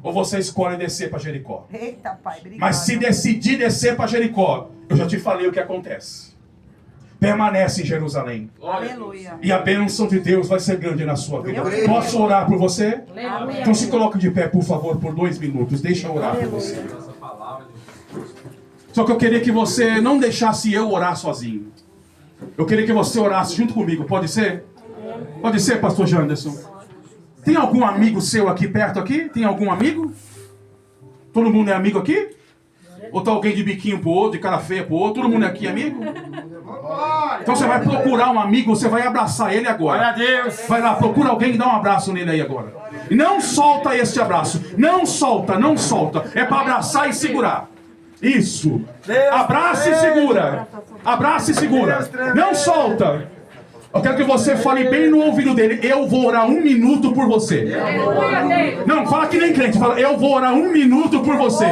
ou você escolhe descer para Jericó. Eita, Pai, obrigada. Mas se decidir descer para Jericó, eu já te falei o que acontece. Permanece em Jerusalém. Aleluia. E a bênção de Deus vai ser grande na sua vida. Eu creio. Posso orar por você? Aleluia. Então se coloque de pé, por favor, por 2 minutos. Deixa eu orar por você. Essa palavra de Só que eu queria que você não deixasse eu orar sozinho. Eu queria que você orasse junto comigo. Pode ser? Pode ser, pastor Janderson? Tem algum amigo seu aqui perto aqui? Tem algum amigo? Todo mundo é amigo aqui? Ou tá alguém de biquinho pro outro, de cara feia pro outro? Todo mundo aqui é amigo? Então você vai procurar um amigo, você vai abraçar ele Glória a agora. Deus. Vai lá, procura alguém e dá um abraço nele aí agora. E não solta este abraço. Não solta, não solta. É para abraçar e segurar. Isso. Abraça e segura. Abraça e segura. Não solta. Eu quero que você fale bem no ouvido dele. Eu vou orar 1 minuto por você. Não, fala que nem crente. Fala, eu vou orar 1 minuto por você.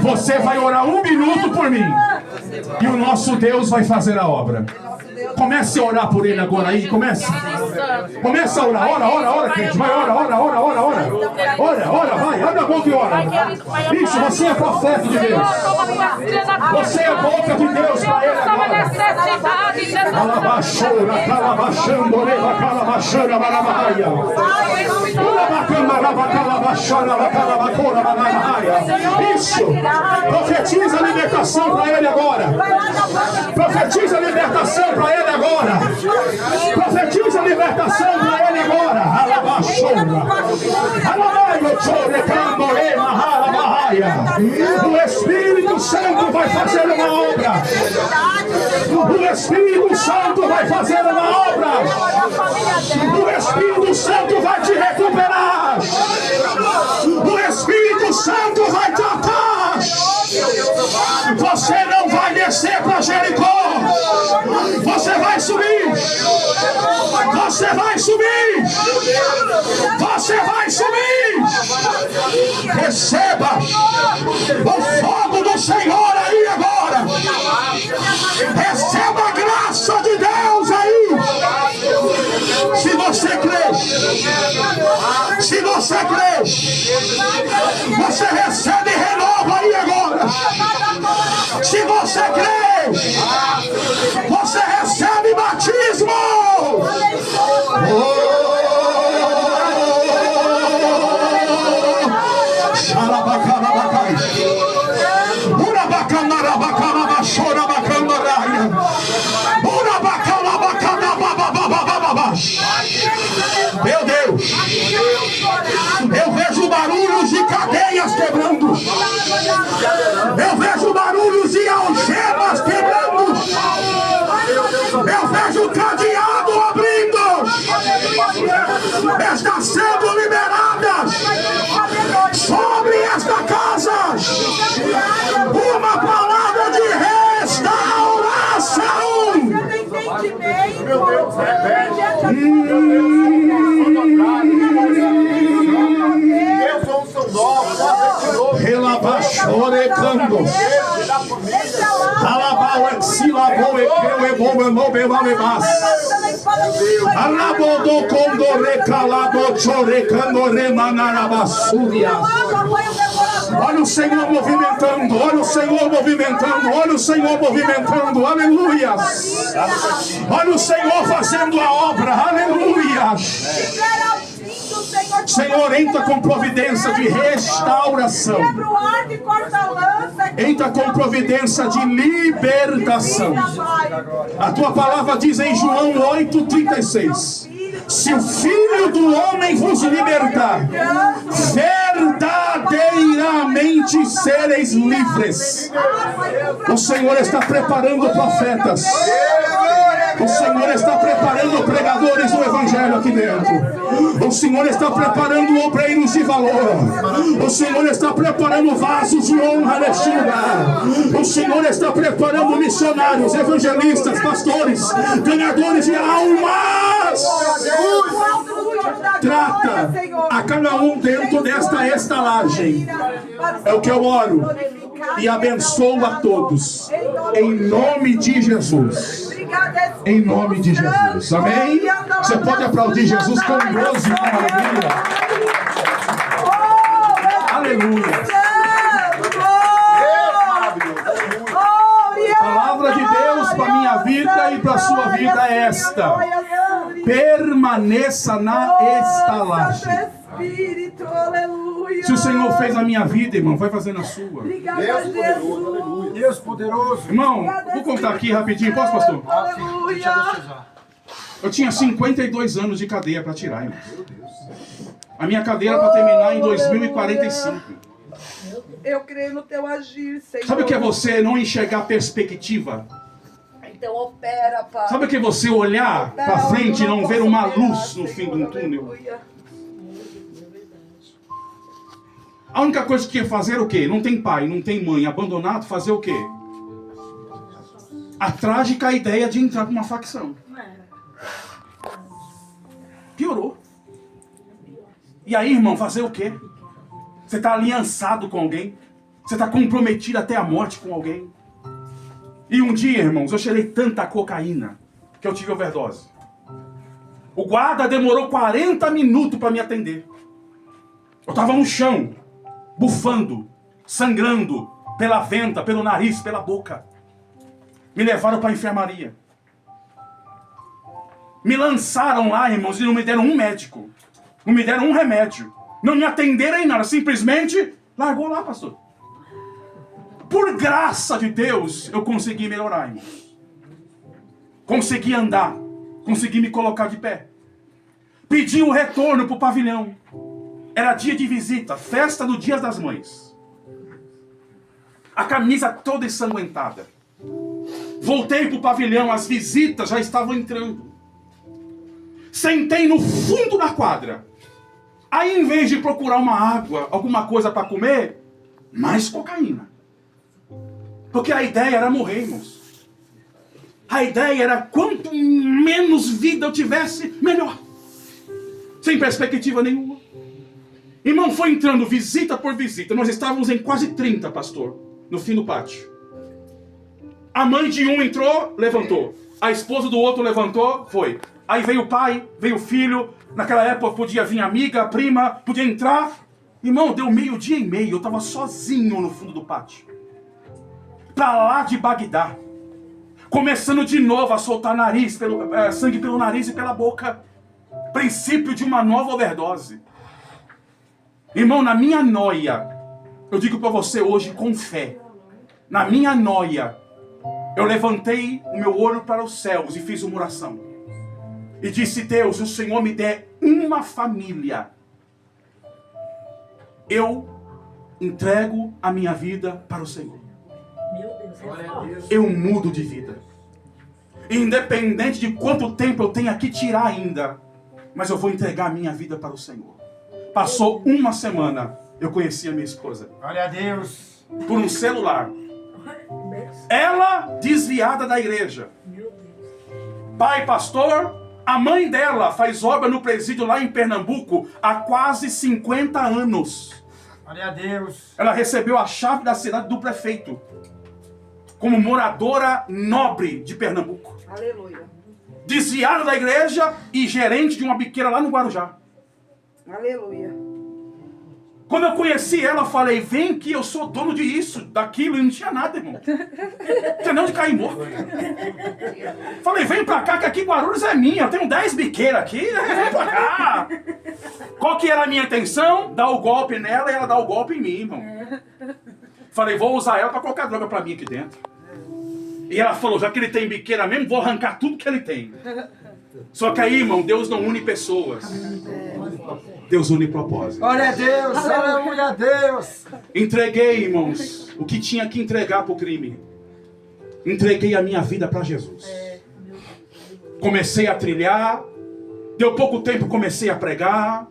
Você vai orar 1 minuto por mim. E o nosso Deus vai fazer a obra. Comece a orar por ele agora aí. Comece a orar. Ora, crente. Vai, ora. Ora, vai. Abre a boca e ora. Isso, você é profeta de Deus. Você é a boca de Deus para ele agora. Calabachora, calabachandoreva, calabachana, barabaia. Isso. Profetiza a libertação para ele agora. Profetiza a libertação para ele agora. Profetiza a libertação para ele agora. Alabachora. Alabaio, chore, candorema, halabaia. O Espírito Santo vai fazer uma obra. O Espírito Santo vai fazer uma obra. O Espírito Santo vai te recuperar. O Espírito Santo vai tratar. Você não vai descer para Jericó. Você vai subir. Você vai subir. Você vai subir. Receba o fogo do Senhor aí agora. Receba a graça de Deus aí. Se você crê, você recebe renovo aí agora. Se você crê, você recebe batismo. Meu Deus, eu vejo barulhos de cadeias quebrando. Eu vejo barulhos de algemas quebrando. Eu vejo cadeado abrindo. Está sendo liberada sobre esta casa uma palavra de restauração. Meu Deus, Relabachorecando. Alabauexilabou e creu e bom bebas. Arabodo condo recalado chorecando remanarabasúrias. Olha o Senhor movimentando, olha o Senhor movimentando, olha o Senhor movimentando, aleluia. Olha o Senhor fazendo a obra, aleluia. Senhor, entra com providência de restauração. Entra com providência de libertação. A tua palavra diz em João 8,36: se o Filho do Homem vos libertar, verdadeiramente sereis livres. O Senhor está preparando profetas. O Senhor está preparando pregadores do Evangelho aqui dentro. O Senhor está preparando obreiros de valor. O Senhor está preparando vasos de honra neste lugar. O Senhor está preparando missionários, evangelistas, pastores, ganhadores de almas. Trata a cada um dentro desta estalagem. É o que eu oro. E abençoo a todos. Em nome de Jesus. Em nome de Jesus. Amém? Você pode aplaudir Jesus com gozo e com alegria. Aleluia. A palavra de Deus para minha vida e para a sua vida é esta: permaneça na estalagem. Se o Senhor fez a minha vida, irmão, vai fazer na sua. Deus poderoso. Irmão, vou contar aqui rapidinho. Posso, pastor? Eu tinha 52 anos de cadeia para tirar, irmão. A minha cadeira para terminar em 2045. Eu creio no teu agir, Senhor. Sabe o que é você não enxergar perspectiva? Então opera, Pai. Sabe o que é você olhar para frente e não ver uma luz no fim de um túnel? A única coisa que ia fazer é o quê? Não tem pai, não tem mãe, abandonado, fazer o quê? A trágica ideia de entrar para uma facção. Piorou. E aí, irmão, fazer o quê? Você está aliançado com alguém? Você está comprometido até a morte com alguém? E um dia, irmãos, eu cheirei tanta cocaína que eu tive overdose. O guarda demorou 40 minutos para me atender. Eu estava no chão, bufando, sangrando pela venta, pelo nariz, pela boca. Me levaram para a enfermaria. Me lançaram lá, irmãos, e não me deram um médico. Não me deram um remédio. Não me atenderam em nada. Simplesmente largou lá, pastor. Por graça de Deus, eu consegui melhorar, irmãos. Consegui andar. Consegui me colocar de pé. Pedi o retorno para o pavilhão. Era dia de visita, festa do Dia das Mães. A camisa toda ensanguentada. Voltei para o pavilhão, as visitas já estavam entrando. Sentei no fundo da quadra. Aí, em vez de procurar uma água, alguma coisa para comer, mais cocaína. Porque a ideia era morrer, irmãos. A ideia era quanto menos vida eu tivesse, melhor. Sem perspectiva nenhuma. Irmão, foi entrando visita por visita. Nós estávamos em quase 30, pastor, no fim do pátio. A mãe de um entrou, levantou. A esposa do outro levantou, foi. Aí veio o pai, veio o filho. Naquela época podia vir amiga, prima, podia entrar. Irmão, deu 12:30. Eu estava sozinho no fundo do pátio. Pra lá de Bagdá. Começando de novo a soltar sangue pelo nariz e pela boca. Princípio de uma nova overdose. Irmão, na minha noia, eu digo para você hoje com fé. Na minha noia, eu levantei o meu olho para os céus e fiz uma oração. E disse: Deus, se o Senhor me der uma família, eu entrego a minha vida para o Senhor. Meu Deus, Eu mudo de vida. Independente de quanto tempo eu tenha que tirar ainda, mas eu vou entregar a minha vida para o Senhor. Passou uma semana, eu conheci a minha esposa. Glória a Deus. Por um celular. Ela desviada da igreja. meu Deus. Pai pastor, a mãe dela faz obra no presídio lá em Pernambuco há quase 50 anos. Glória a Deus. Ela recebeu a chave da cidade do prefeito. Como moradora nobre de Pernambuco. Aleluia. Desviada da igreja e gerente de uma biqueira lá no Guarujá. Aleluia. Quando eu conheci ela, eu falei: vem aqui, eu sou dono disso, daquilo, e não tinha nada, irmão. Não tinha nem onde cair morto. Falei: vem pra cá, que aqui Guarulhos é minha, eu tenho 10 biqueiras aqui, vem pra cá. Qual que era a minha intenção? Dar o golpe nela e ela dar o golpe em mim, irmão. Falei: vou usar ela pra colocar droga pra mim aqui dentro. E ela falou: já que ele tem biqueira mesmo, vou arrancar tudo que ele tem. Só que aí, irmão, Deus não une pessoas. Deus une propósitos. Glória a Deus. Aleluia a Deus. Entreguei, irmãos, o que tinha que entregar para o crime. Entreguei a minha vida para Jesus. Comecei a trilhar. Deu pouco tempo, comecei a pregar,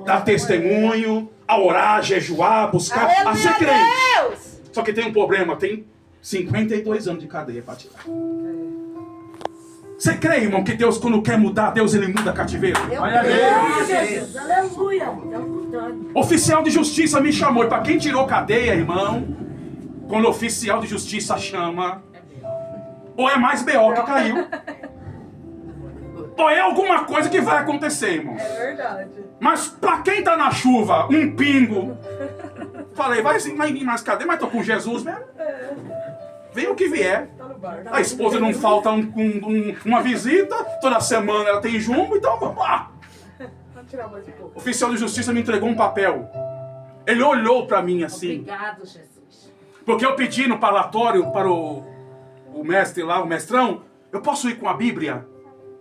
dar testemunho, a orar, a jejuar, buscar, a ser crente. Só que tem um problema, tem 52 anos de cadeia para tirar. Você crê, irmão, que Deus, quando quer mudar, Deus ele muda cativeiro? Glória a Glória a Deus. Jesus, aleluia. Deus mudando. Oficial de justiça me chamou. E para quem tirou cadeia, irmão, quando o oficial de justiça chama, ou é mais B.O. que caiu, ou é alguma coisa que vai acontecer, irmão. É verdade. Mas para quem tá na chuva, um pingo, falei: vai vir mais cadeia, mas tô com Jesus mesmo. Vem o que vier. Tá no bar. A esposa não falta uma visita, toda semana ela tem jumbo, então vamos lá. Vamos tirar mais um pouco. O oficial de justiça me entregou um papel. Ele olhou para mim assim. Obrigado, Jesus. Porque eu pedi no parlatório para o mestre lá, o mestrão: eu posso ir com a Bíblia?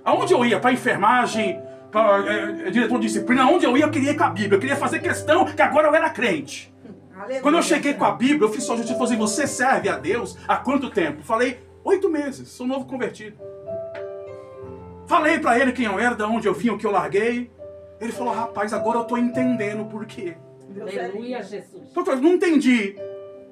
Aonde eu ia? Para a enfermagem, para diretor de disciplina, aonde eu ia, eu queria ir com a Bíblia. Eu queria fazer questão que agora eu era crente. Aleluia. Quando eu cheguei com a Bíblia, eu fiz só justiça. Falei, você serve a Deus há quanto tempo? Falei, 8 meses, sou novo convertido. Falei pra ele quem eu era, de onde eu vim, o que eu larguei. Ele falou, rapaz, agora eu tô entendendo por quê. Aleluia, Jesus. Então, eu não entendi,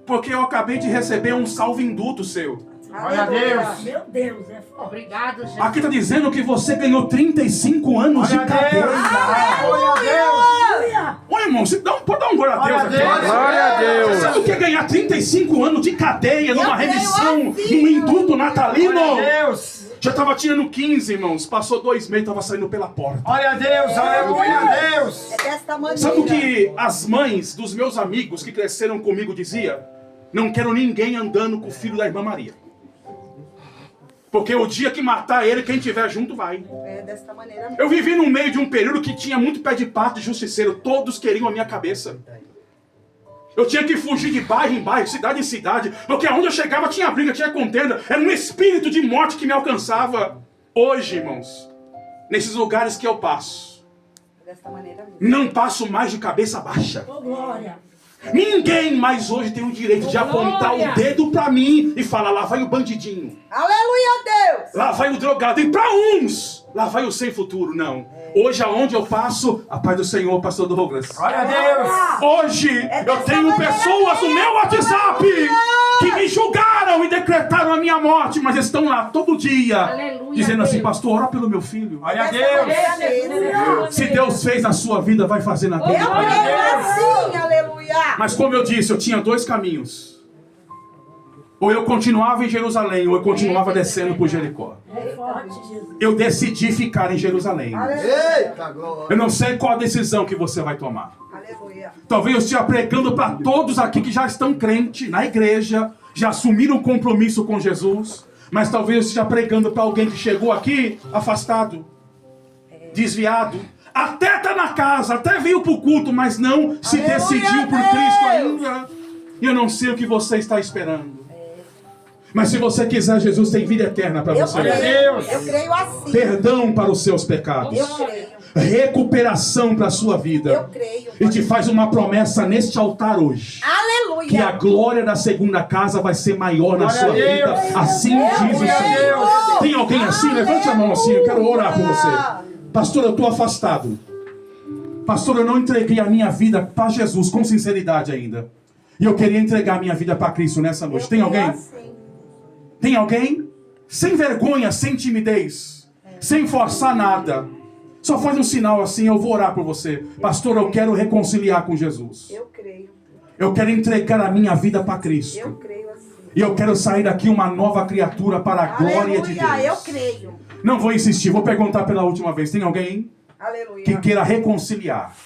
porque eu acabei de receber um salvo-induto seu. Glória a Deus. Meu Deus, é forte. Obrigado, Jesus. Aqui tá dizendo que você ganhou 35 anos de cadeia. Glória a Deus. Aleluia. Ô irmão, pode dar um glória a Deus aqui. Glória a Deus. Sabe o que é ganhar 35 anos de cadeia numa creio remissão, assim, num induto natalino? Glória a Deus. Já tava tirando 15, irmãos. Passou 2 meses, tava saindo pela porta. Glória a Deus. Aleluia a Deus. É desta maneira. Sabe o que as mães dos meus amigos que cresceram comigo diziam? Não quero ninguém andando com o filho da irmã Maria. Porque o dia que matar ele, quem tiver junto vai. É desta maneira. Eu vivi no meio de um período que tinha muito pé de pato de justiceiro. Todos queriam a minha cabeça. Eu tinha que fugir de bairro em bairro, cidade em cidade. Porque onde eu chegava tinha briga, tinha contenda. Era um espírito de morte que me alcançava. Hoje, irmãos, nesses lugares que eu passo, Desta maneira mesmo. não passo mais de cabeça baixa. Ô, glória. Ninguém mais hoje tem o direito de apontar o dedo pra mim e falar, lá vai o bandidinho. Aleluia, Deus. Lá vai o drogado. E pra uns, lá vai o sem futuro. Não. Hoje, aonde eu passo, a paz do Senhor, pastor Douglas. Glória a Deus. Hoje, eu tenho pessoas no meu WhatsApp que me julgaram e decretaram a minha morte, mas estão lá todo dia, Aleluia, dizendo assim, Deus. pastor, ora pelo meu filho. Glória a Deus. Aleluia. Se Deus fez na sua vida, vai fazer na dele. Eu creio assim, aleluia. Mas como eu disse, eu tinha 2 caminhos. Ou eu continuava em Jerusalém, ou eu continuava descendo por Jericó. É forte, Jesus. Eu decidi ficar em Jerusalém. Eita, glória. Eu não sei qual a decisão que você vai tomar. Aleluia. Talvez eu esteja pregando para todos aqui que já estão crentes na igreja, já assumiram um compromisso com Jesus, mas talvez eu esteja pregando para alguém que chegou aqui afastado, desviado, até está na casa, até veio para o culto, mas não se Aleluia, decidiu por Deus. Cristo ainda. E eu não sei o que você está esperando. Mas se você quiser, Jesus tem vida eterna para Eu você. creio. Eu creio assim. Perdão para os seus pecados. Eu creio. Recuperação para a sua Eu vida. creio. E te faz uma promessa neste altar hoje. Aleluia. Que a glória da segunda casa vai ser maior na Glória sua a Deus. vida. Assim diz o Glória a Senhor. Deus. Tem alguém assim? Levante a mão assim. Eu quero orar por você. Pastor, eu estou afastado. Pastor, eu não entreguei a minha vida para Jesus com sinceridade ainda. E eu queria entregar a minha vida para Cristo nessa noite. Eu Tem creio alguém? assim. Tem alguém? Sem vergonha, sem timidez, sem forçar nada. Só faz um sinal assim, eu vou orar por você. Pastor, eu quero reconciliar com Jesus. Eu creio. Eu quero entregar a minha vida para Cristo. Eu creio assim. E eu quero sair daqui uma nova criatura para a glória de Aleluia. Eu Deus. creio. Não vou insistir, vou perguntar pela última vez. Tem alguém Aleluia. que queira reconciliar?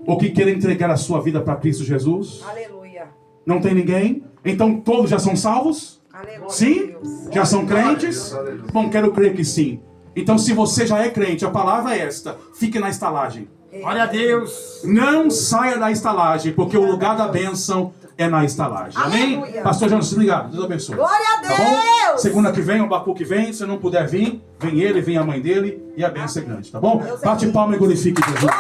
Ou que queira entregar a sua vida para Cristo Jesus? Aleluia. Não tem ninguém? Então todos já são salvos? Aleluia. Sim? Deus. Já são crentes? Bom, quero crer que sim. Então, se você já é crente, a palavra é esta: fique na estalagem. Glória a Deus. Não saia da estalagem, porque o lugar da bênção é na estalagem. Amém? Aleluia. Pastor Jonas, obrigado. Deus abençoe. Glória a Tá bom? Deus. Segunda que vem, o Bacuque vem. Se não puder vir, vem ele, vem a mãe dele e a bênção é grande. Tá bom? Bate palma e glorifique Jesus.